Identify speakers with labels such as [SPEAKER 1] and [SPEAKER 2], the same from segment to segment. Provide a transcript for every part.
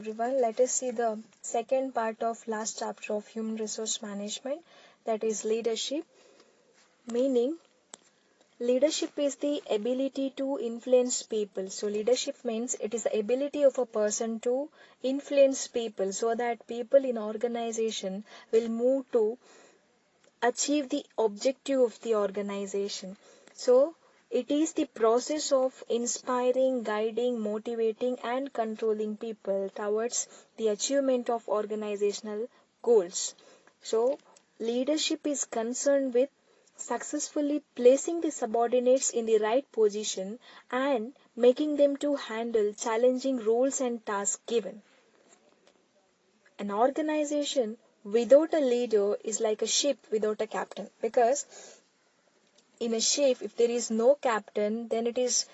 [SPEAKER 1] everyone. Let us see the second part of last chapter of human resource management, that is leadership. Meaning, leadership is the ability to influence people. So leadership means it is the ability of a person to influence people so that people in organization will move to achieve the objective of the organization. So it is the process of inspiring, guiding, motivating, and controlling people towards the achievement of organizational goals. So, leadership is concerned with successfully placing the subordinates in the right position and making them to handle challenging roles and tasks given. An organization without a leader is like a ship without a captain, because in a ship, if there is no captain, then it is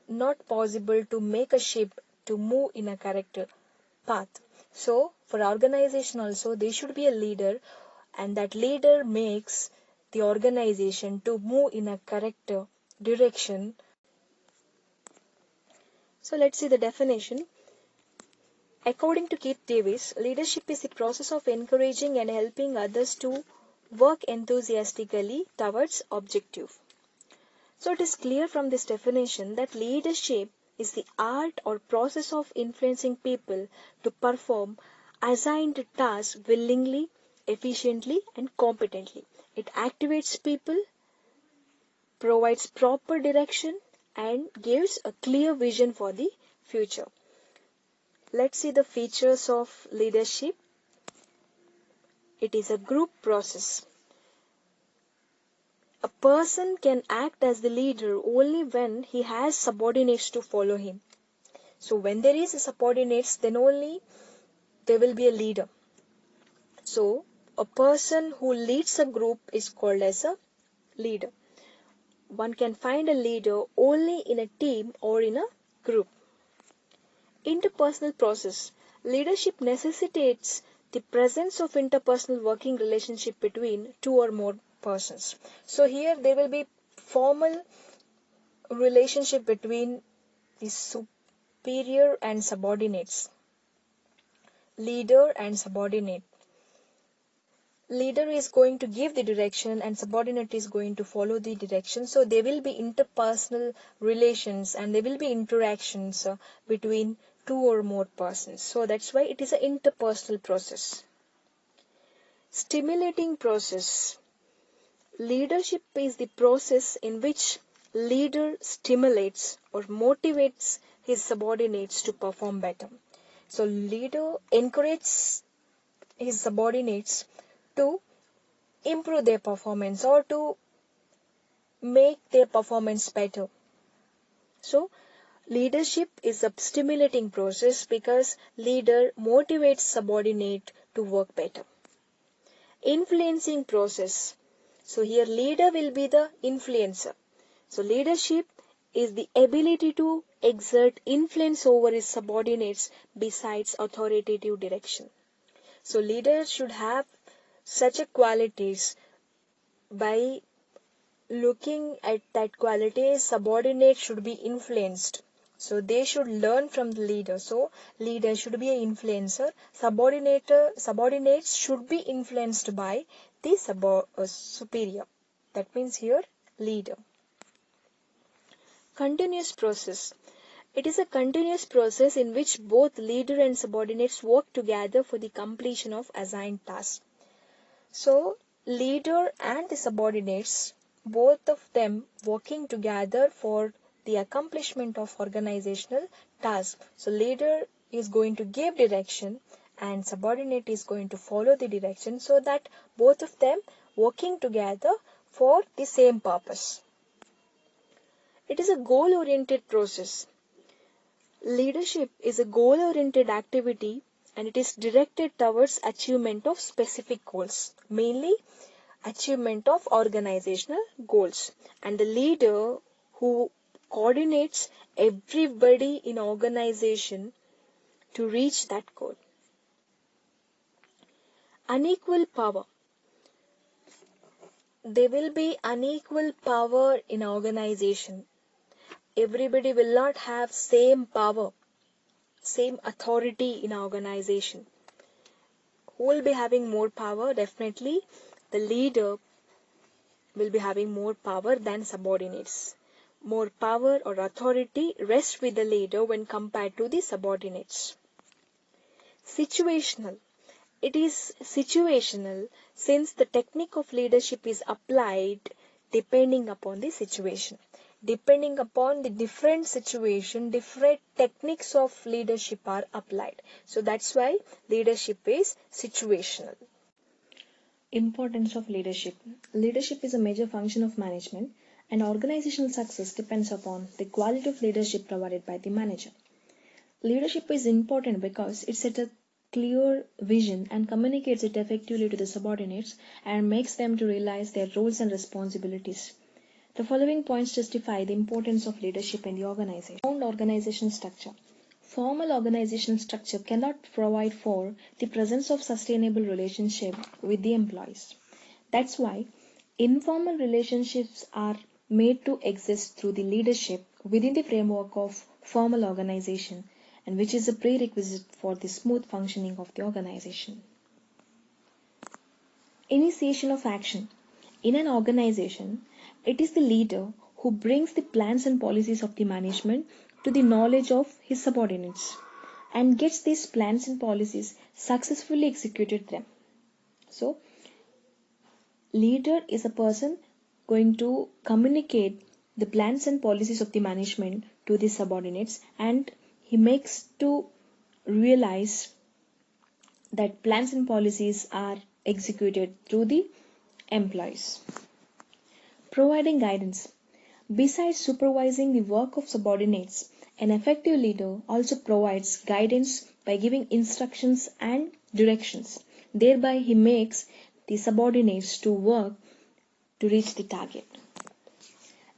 [SPEAKER 1] not possible to make a ship to move in a correct path. So, for organization also, there should be a leader, and that leader makes the organization to move in a correct direction. So, let's see the definition. According to Keith Davis, leadership is the process of encouraging and helping others to work enthusiastically towards objective. So it is clear from this definition that leadership is the art or process of influencing people to perform assigned tasks willingly, efficiently, and competently. It activates people, provides proper direction, and gives a clear vision for the future. Let's see the features of leadership. It is a group process. A person can act as the leader only when he has subordinates to follow him. So when there is a subordinates, then only there will be a leader. So a person who leads a group is called as a leader. One can find a leader only in a team or in a group. Interpersonal process. Leadership necessitates the presence of interpersonal working relationship between two or more persons. So here there will be formal relationship between the superior and subordinates. Leader and subordinate. Leader is going to give the direction and subordinate is going to follow the direction. So there will be interpersonal relations and there will be interactions between two or more persons. So that's why it is an interpersonal process. Stimulating process. Leadership is the process in which leader stimulates or motivates his subordinates to perform better. So leader encourages his subordinates to improve their performance or to make their performance better. So leadership is a stimulating process because leader motivates subordinate to work better. Influencing process. So here leader will be the influencer. So leadership is the ability to exert influence over his subordinates besides authoritative direction. So leaders should have such a qualities. By looking at that quality, subordinates should be influenced. So they should learn from the leader. So leader should be an influencer. Subordinates should be influenced by the superior. That means here leader. Continuous process. It is a continuous process in which both leader and subordinates work together for the completion of assigned tasks. So leader and the subordinates, both of them working together for the accomplishment of organizational tasks. So leader is going to give direction and subordinate is going to follow the direction, so that both of them working together for the same purpose. It is a goal-oriented process. Leadership is a goal-oriented activity and it is directed towards achievement of specific goals, mainly achievement of organizational goals. And the leader who coordinates everybody in organization to reach that goal. Unequal power. There will be unequal power in organization. Everybody will not have same power. same authority in our organization. Who will be having more power? Definitely the leader will be having more power than subordinates. More power or authority rests with the leader when compared to the subordinates. Situational. It is situational since the technique of leadership is applied depending upon the situation. Depending upon the different situation, different techniques of leadership are applied. So that's why leadership is situational. Importance of leadership. Leadership is a major function of management, and organizational success depends upon the quality of leadership provided by the manager. Leadership is important because it sets a clear vision and communicates it effectively to the subordinates and makes them to realize their roles and responsibilities. The following points justify the importance of leadership in the organization. Sound organizational structure. Formal organizational structure cannot provide for the presence of sustainable relationship with the employees. That's why informal relationships are made to exist through the leadership within the framework of formal organization, and which is a prerequisite for the smooth functioning of the organization. Initiation of action. In an organization, it is the leader who brings the plans and policies of the management to the knowledge of his subordinates and gets these plans and policies successfully executed them. So, leader is a person going to communicate the plans and policies of the management to the subordinates, and he makes to realize that plans and policies are executed through the employees. Providing guidance. Besides supervising the work of subordinates, an effective leader also provides guidance by giving instructions and directions. Thereby, he makes the subordinates to work to reach the target.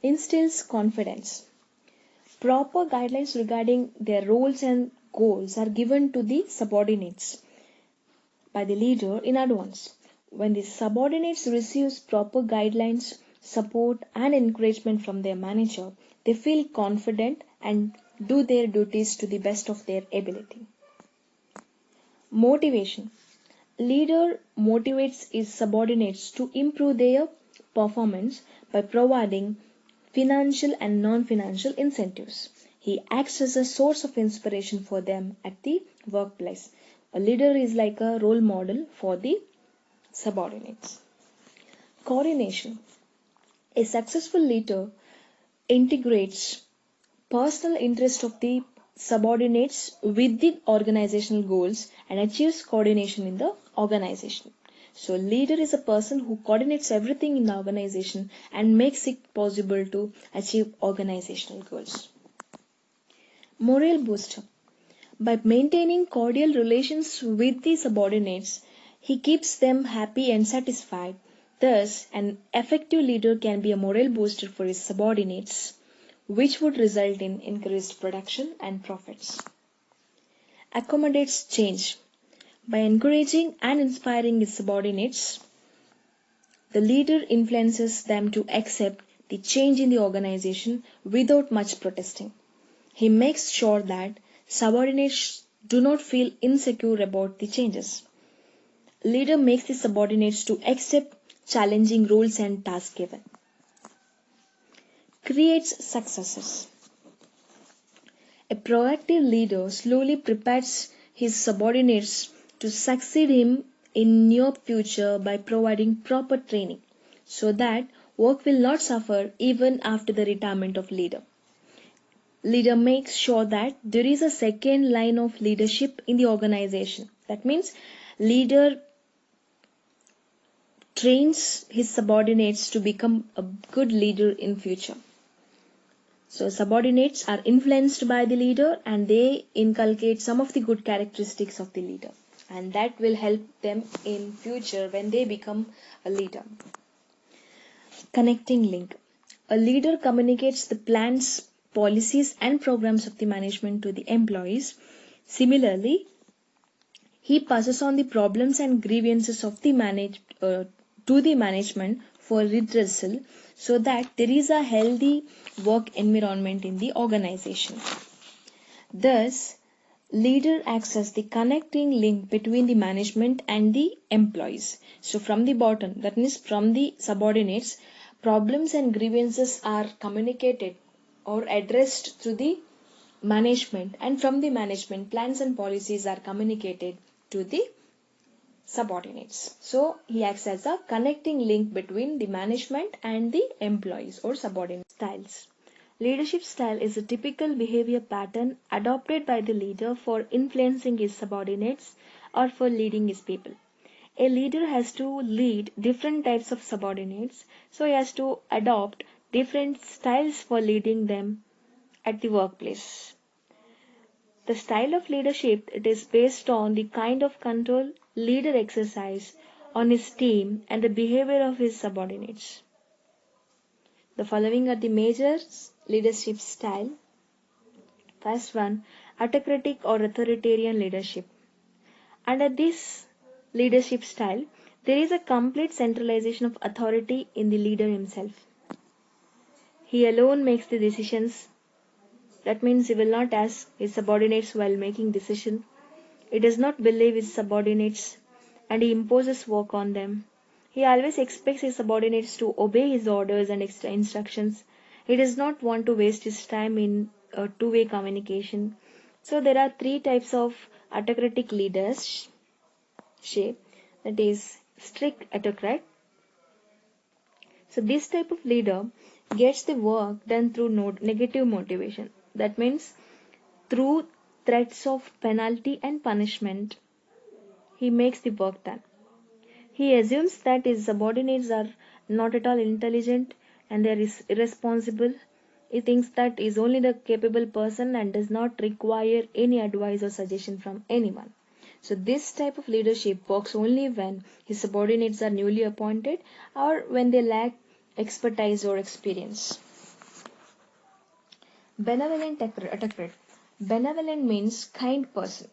[SPEAKER 1] Instills confidence. Proper guidelines regarding their roles and goals are given to the subordinates by the leader in advance. When the subordinates receive proper guidelines, support, and encouragement from their manager, they feel confident and do their duties to the best of their ability. Motivation. Leader motivates his subordinates to improve their performance by providing financial and non-financial incentives. He acts as a source of inspiration for them at the workplace. A leader is like a role model for the subordinates. Coordination. A successful leader integrates personal interest of the subordinates with the organizational goals and achieves coordination in the organization. So leader is a person who coordinates everything in the organization and makes it possible to achieve organizational goals. Morale booster. By maintaining cordial relations with the subordinates, he keeps them happy and satisfied. Thus, an effective leader can be a morale booster for his subordinates, which would result in increased production and profits. Accommodates change. By encouraging and inspiring his subordinates, the leader influences them to accept the change in the organization without much protesting. He makes sure that subordinates do not feel insecure about the changes. Leader makes the subordinates to accept challenging roles and tasks given. Creates successes. A proactive leader slowly prepares his subordinates to succeed him in near future by providing proper training so that work will not suffer even after the retirement of leader. Leader makes sure that there is a second line of leadership in the organization. That means leader trains his subordinates to become a good leader in future. So subordinates are influenced by the leader and they inculcate some of the good characteristics of the leader, and that will help them in future when they become a leader. Connecting link. A leader communicates the plans, policies and programs of the management to the employees. Similarly, he passes on the problems and grievances of the to the management for redressal so that there is a healthy work environment in the organization. Thus, Leader acts as the connecting link between the management and the employees. So from the bottom, that means from the subordinates, problems and grievances are communicated or addressed to the management, and from the management, plans and policies are communicated to the subordinates. So he acts as a connecting link between the management and the employees or subordinate styles. Leadership style is a typical behavior pattern adopted by the leader for influencing his subordinates or for leading his people. A leader has to lead different types of subordinates, so he has to adopt different styles for leading them at the workplace. The style of leadership, it is based on the kind of control leader exercise on his team and the behavior of his subordinates. The following are the major leadership style. First one, autocratic or authoritarian leadership. Under this leadership style, there is a complete centralization of authority in the leader himself. He alone makes the decisions. That means he will not ask his subordinates while making decision. He does not believe his subordinates and he imposes work on them. He always expects his subordinates to obey his orders and instructions. He does not want to waste his time in two-way communication. So there are three types of autocratic leadership. That is strict autocrat. So this type of leader gets the work done through negative motivation. That means through threats of penalty and punishment, he makes the work done. He assumes that his subordinates are not at all intelligent and they are irresponsible. He thinks that he is only the capable person and does not require any advice or suggestion from anyone. So this type of leadership works only when his subordinates are newly appointed or when they lack expertise or experience. Benevolent autocrat. Benevolent means kind person.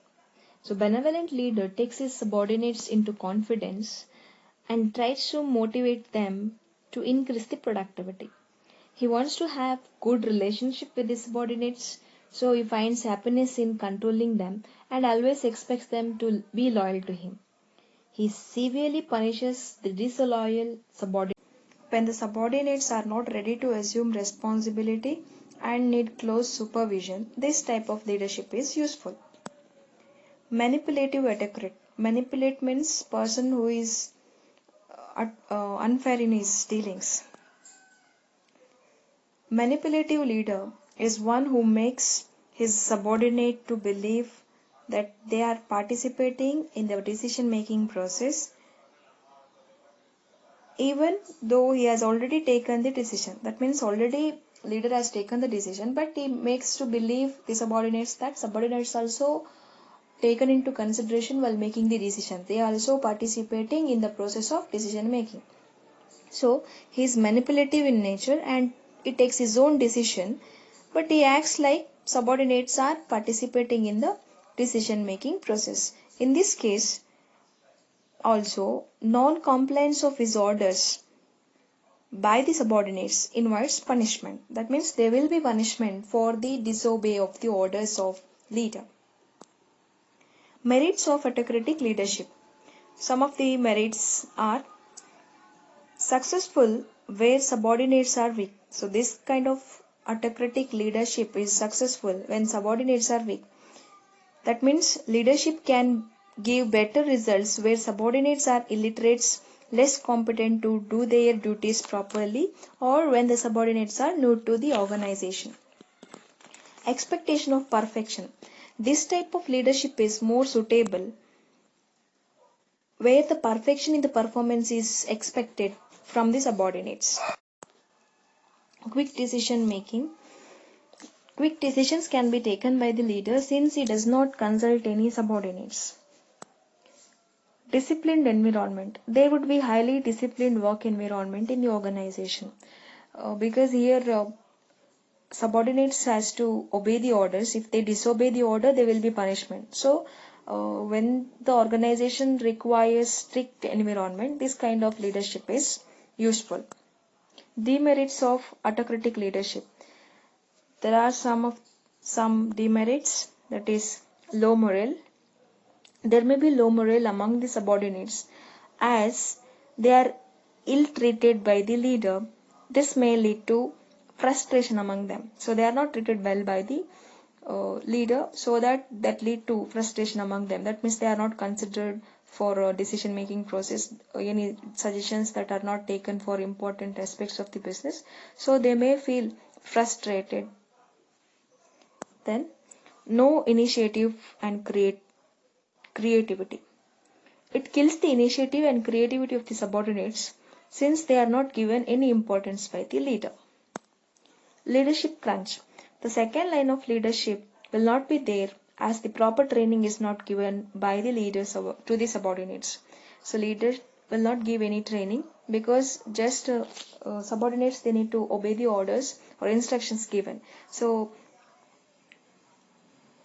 [SPEAKER 1] So benevolent leader takes his subordinates into confidence and tries to motivate them to increase the productivity. He wants to have good relationship with his subordinates, so he finds happiness in controlling them and always expects them to be loyal to him. He severely punishes the disloyal subordinates when the subordinates are not ready to assume responsibility and need close supervision. This type of leadership is useful. Manipulative autocrat. Manipulate means person who is unfair in his dealings. Manipulative leader is one who makes his subordinate to believe that they are participating in the decision making process even though he has already taken the decision. That means already leader has taken the decision, but he makes to believe the subordinates that subordinates also taken into consideration while making the decision. They are also participating in the process of decision making. So he is manipulative in nature and he takes his own decision, but he acts like subordinates are participating in the decision making process. In this case, also non-compliance of his orders by the subordinates invites punishment. That means there will be punishment for the disobey of the orders of leader. Merits of autocratic leadership. Some of the merits are successful where subordinates are weak. So this kind of autocratic leadership is successful when subordinates are weak. That means leadership can give better results where subordinates are illiterates, less competent to do their duties properly, or when the subordinates are new to the organization. Expectation of perfection. This type of leadership is more suitable where the perfection in the performance is expected from the subordinates. Quick decision making. Quick decisions can be taken by the leader since he does not consult any subordinates. Disciplined environment. There would be highly disciplined work environment in the organization because here subordinates has to obey the orders. If they disobey the order, there will be punishment. So when the organization requires strict environment, this kind of leadership is useful. Demerits of autocratic leadership. There are some demerits, that is low morale. There may be low morale among the subordinates as they are ill treated by the leader. This may lead to frustration among them. So they are not treated well by the leader, so that lead to frustration among them. That means they are not considered for a decision making process, any suggestions that are not taken for important aspects of the business. So they may feel frustrated. Then no initiative and creativity. It kills the initiative and creativity of the subordinates since they are not given any importance by the leader. Leadership crunch. The second line of leadership will not be there as the proper training is not given by the leaders to the subordinates. So leaders will not give any training because just subordinates, they need to obey the orders or instructions given. So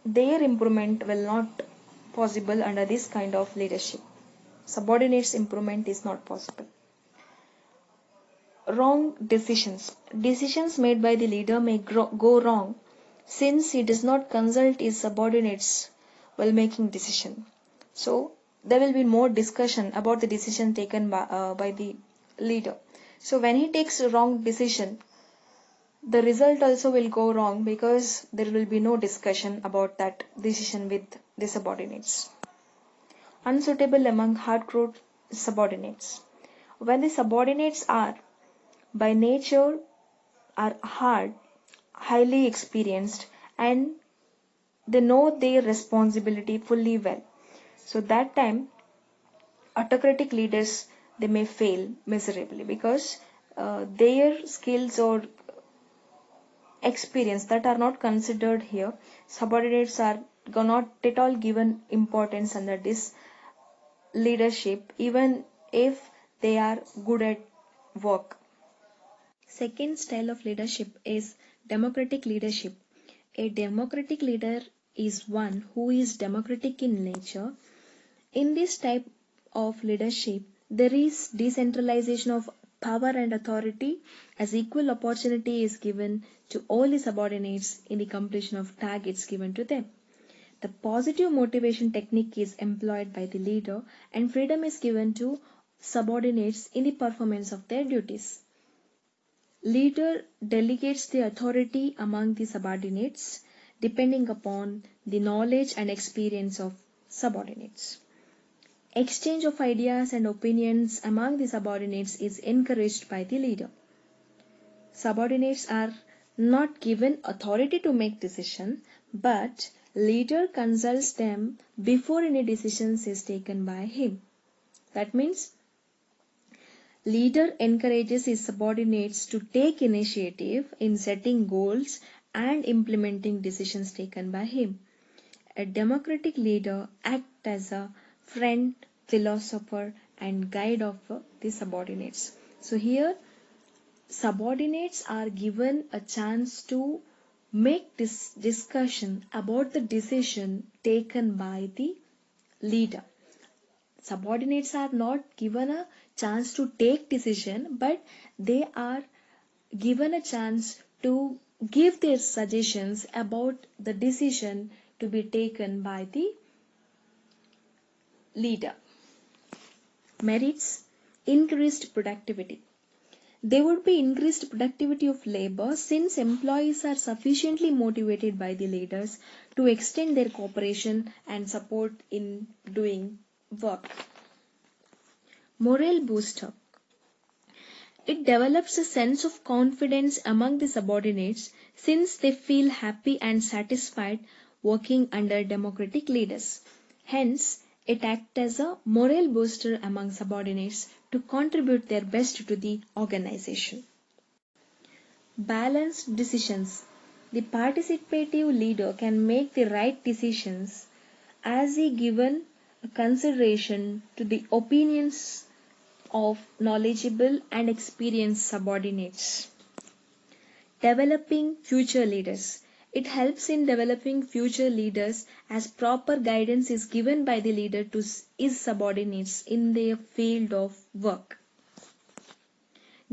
[SPEAKER 1] their improvement will not possible under this kind of leadership. Subordinates improvement is not possible. Wrong decisions. Decisions made by the leader may go wrong since he does not consult his subordinates while making decision. So there will be more discussion about the decision taken by the leader. So when he takes a wrong decision, the result also will go wrong because there will be no discussion about that decision with the subordinates. Unsuitable among hardcore subordinates. When the subordinates are by nature are hard, highly experienced, and they know their responsibility fully well. So that time autocratic leaders, they may fail miserably because their skills or experience that are not considered here. Subordinates are not at all given importance under this leadership even if they are good at work. Second style of leadership is democratic leadership. A democratic leader is one who is democratic in nature. In this type of leadership, there is decentralization of power and authority as equal opportunity is given to all the subordinates in the completion of targets given to them. The positive motivation technique is employed by the leader and freedom is given to subordinates in the performance of their duties. Leader delegates the authority among the subordinates depending upon the knowledge and experience of subordinates. Exchange of ideas and opinions among the subordinates is encouraged by the leader. Subordinates are not given authority to make decision, but leader consults them before any decisions is taken by him. That means leader encourages his subordinates to take initiative in setting goals and implementing decisions taken by him. A democratic leader acts as a friend, philosopher, and guide of the subordinates. So here, subordinates are given a chance to make this discussion about the decision taken by the leader. Subordinates are not given a chance to take decision, but they are given a chance to give their suggestions about the decision to be taken by the leader. Merits: increased productivity. There would be increased productivity of labor since employees are sufficiently motivated by the leaders to extend their cooperation and support in doing work. Morale booster. It develops a sense of confidence among the subordinates since they feel happy and satisfied working under democratic leaders. Hence, it acts as a morale booster among subordinates to contribute their best to the organization. Balanced decisions. The participative leader can make the right decisions as he given consideration to the opinions of knowledgeable and experienced subordinates. Developing future leaders. It helps in developing future leaders as proper guidance is given by the leader to his subordinates in their field of work.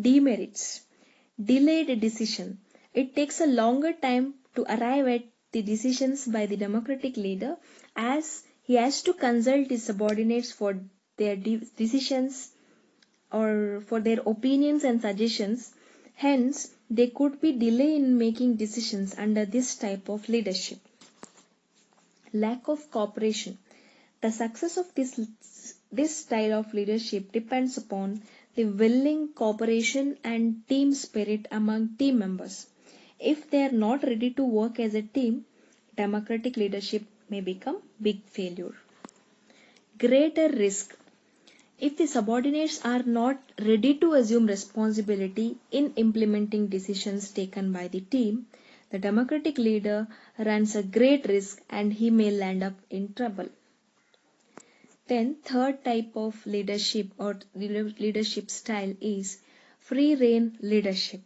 [SPEAKER 1] Demerits. Delayed decision. It takes a longer time to arrive at the decisions by the democratic leader, as he has to consult his subordinates for their decisions or for their opinions and suggestions. Hence, there could be delay in making decisions under this type of leadership. Lack of cooperation. The success of this style of leadership depends upon the willing cooperation and team spirit among team members. If they are not ready to work as a team, democratic leadership may become big failure. Greater risk. If the subordinates are not ready to assume responsibility in implementing decisions taken by the team, the democratic leader runs a great risk and he may land up in trouble. Then third type of leadership or leadership style is free rein leadership.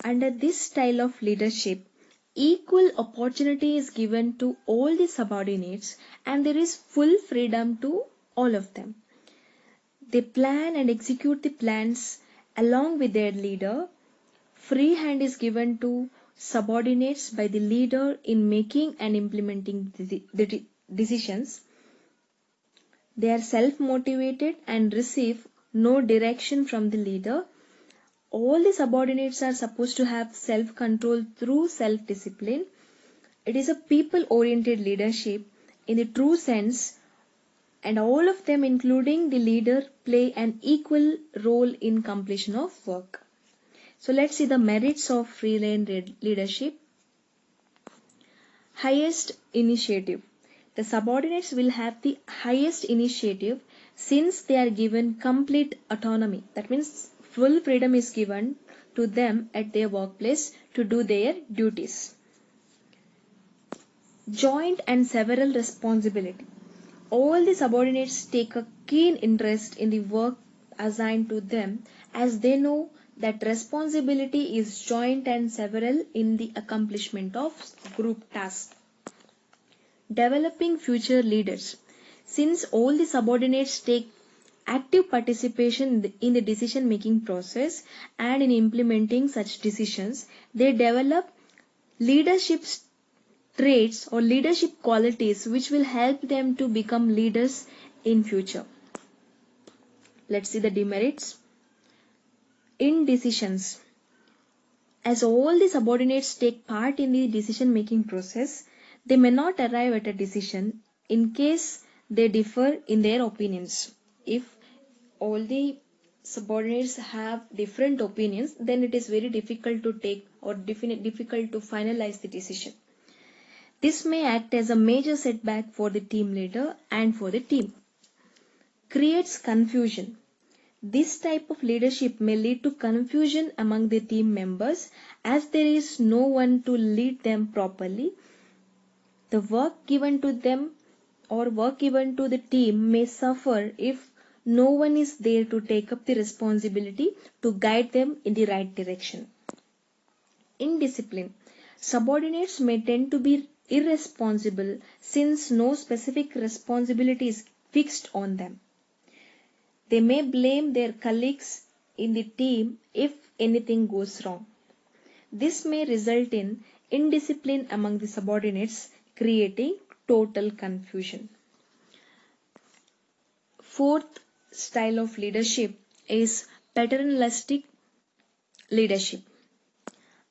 [SPEAKER 1] Under this style of leadership, equal opportunity is given to all the subordinates and there is full freedom to all of them. They plan and execute the plans along with their leader. Free hand is given to subordinates by the leader in making and implementing the decisions. They are self-motivated and receive no direction from the leader. All the subordinates are supposed to have self-control through self-discipline. It is a people-oriented leadership in the true sense, and all of them, including the leader, play an equal role in completion of work. So let's see the merits of free rein leadership. Highest initiative. The subordinates will have the highest initiative since they are given complete autonomy. That means full freedom is given to them at their workplace to do their duties. Joint and several responsibility. All the subordinates take a keen interest in the work assigned to them as they know that responsibility is joint and several in the accomplishment of group tasks. Developing future leaders. Since all the subordinates take active participation in the decision making process and in implementing such decisions, they develop leadership traits or leadership qualities which will help them to become leaders in future. Let's see the demerits. Indecisions. As all the subordinates take part in the decision making process, they may not arrive at a decision in case they differ in their opinions. If all the subordinates have different opinions, then it is very difficult to take or difficult to finalize the decision. This may act as a major setback for the team leader and for the team. Creates confusion. This type of leadership may lead to confusion among the team members as there is no one to lead them properly. The work given to them or work given to the team may suffer if no one is there to take up the responsibility to guide them in the right direction. Indiscipline. Subordinates may tend to be irresponsible since no specific responsibility is fixed on them. They may blame their colleagues in the team if anything goes wrong. This may result in indiscipline among the subordinates, creating total confusion. Fourth style of leadership is paternalistic leadership.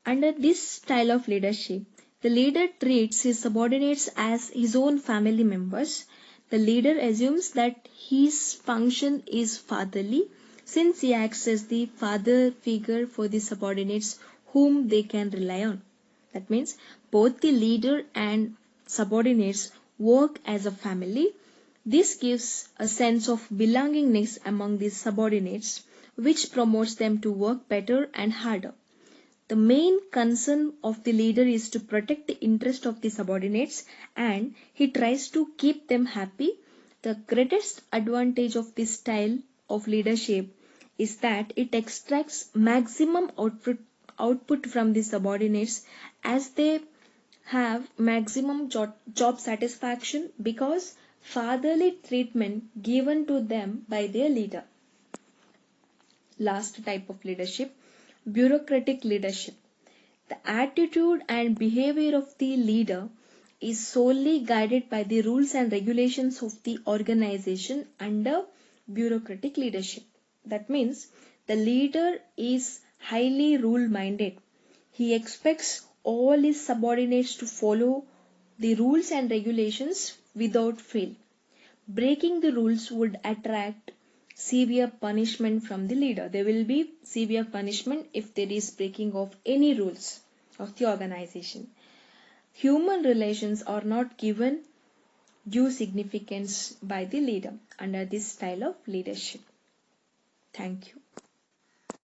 [SPEAKER 1] Under this style of leadership, the leader treats his subordinates as his own family members. The leader assumes that his function is fatherly since he acts as the father figure for the subordinates whom they can rely on. That means both the leader and subordinates work as a family. This gives a sense of belongingness among the subordinates, which promotes them to work better and harder. The main concern of the leader is to protect the interest of the subordinates and he tries to keep them happy. The greatest advantage of this style of leadership is that it extracts maximum output from the subordinates as they have maximum job satisfaction because fatherly treatment given to them by their leader. Last type of leadership, bureaucratic leadership.
[SPEAKER 2] The attitude and behavior of the leader is solely guided by the rules and regulations of the organization under bureaucratic leadership. That means the leader is highly rule minded. He expects all his subordinates to follow the rules and regulations without fail. Breaking the rules would attract severe punishment from the leader. There will be severe punishment if there is breaking of any rules of the organization. Human relations are not given due significance by the leader under this style of leadership. Thank you.